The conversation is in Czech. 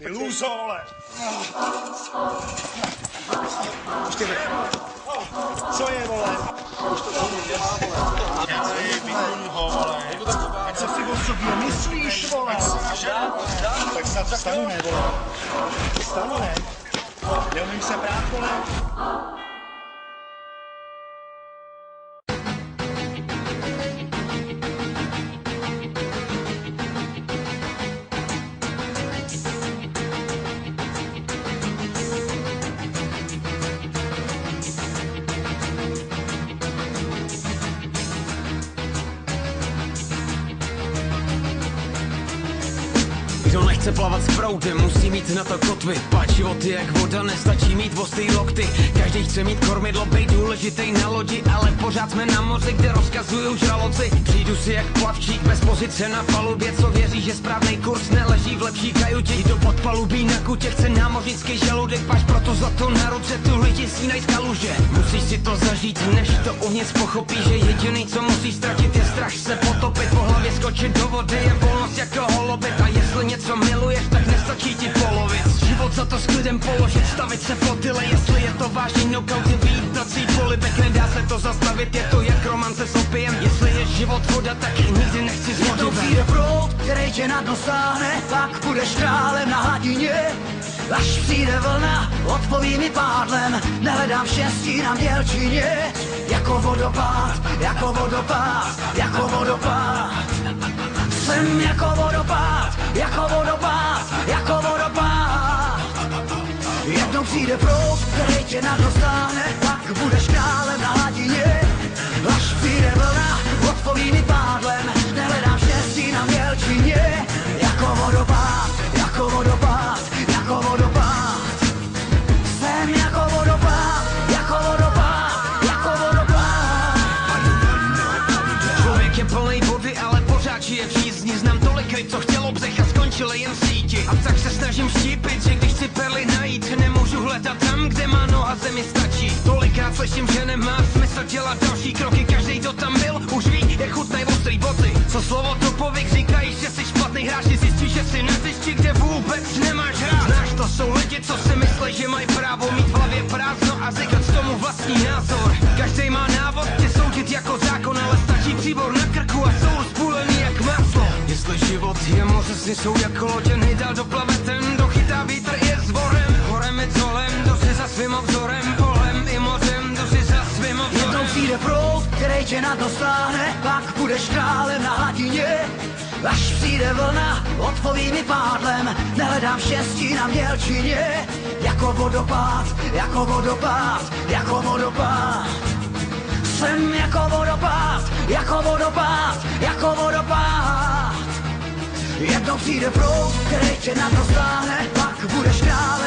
Ty lůzo, vole! Co je, vole? Vykuň ho, vole. A co si o sobě myslíš, vole? Tak stanu ne, vole. Stanu ne. Neumím se brát, vole. Kdo nechce plavat s proudem, musí mít na to kotvy. Pát život je jak voda, nestačí mít ostý lokty. Každý chce mít kormidlo, bej důležitej na lodi, ale pořád jsme na moři, kde rozkazujou žraloci. Přijdu si jak plavčík bez pozice na palubě, co věří, že správnej kurz neleží v lepší kajutě. Do podpalubí na kutě chce námořnický žaludek, máš proto zlato na ruce, tu lidi snínají z kaluže. Musíš si to zažít, než to uvnitř pochopí, že jediný, co musí ztratit, je strach se potopit. Po hlavě skočit do vody je volnost jako holubit, a jestli něco miluješ, tak nestačí ti polovit. Život za to s klidem položit, stavit se flotile, jestli je to vážný knockout, je vítací polibek, nedá se to zastavit, je to jak romance s opiem. Jestli je život voda, tak nikdy nechci z vody ven. Jednou přijde proud, který tě na dno stáhne, pak budeš králem na hladině. Až přijde vlna, odpoví mi pádlem, nehledám štěstí na mělčině. Jako vodopád, jako vodopád, jako vodopád. Jsem jako vodopád, jako vodopád, jako vodopád. Jednou přijde proud, který tě na dno stáhne, pak budeš králem na hladině. Až přijde vlna, odpoví mi pádlem, nehledám štěstí na mělčině. Jako vodopád, jako vodopád, jako vodopád. Jsem jako vodopád, jako vodopád, jako vodopád. Člověk je plnej vody, ale pořád žije v jízdni. Znám tolik ryb, co chtělo břeh a skončili jen v síti. A tak se snažím štípit, že když chci perly najít, nemůžu hledat tam, kde má noha zemi stačí. Tolikrát slyším, že nemá smysl dělat další kroky. Každý, kdo tam byl, už ví, jak chutnají ostrý boty. Co slovo to povyk, říkají, že jsi špatný hráč, ty zjistíš, že jsi na hřišti, kde vůbec nemáš hrát. Znáš, to jsou lidi, co si myslí, že mají právo mít v hlavě prázdno a říkat z tomu vlastní názor. Každý má návod tě soudit jako zákon, ale stačí příbor na krku a jsou rozpůlený jak maslo. Jestli život je moře, sny jsou jako lodě, nejdál doplave ten, kdo chytá vítr je zvorem. Horem i dolem, kdo si za svým obzorem, polem i mořem, kdo si za svým obzorem. Jednou přijde proud, který tě na dno stáhne, pak budeš králem na hladině. Až přijde vlna, odpoví mi pádlem, nehledám štěstí na mělčině. Jako vodopád, jako vodopád, jako vodopád. Jsem jako vodopád, jako vodopád, jako vodopád. Jednou přijde proud, který tě na dno stáhne, pak budeš králem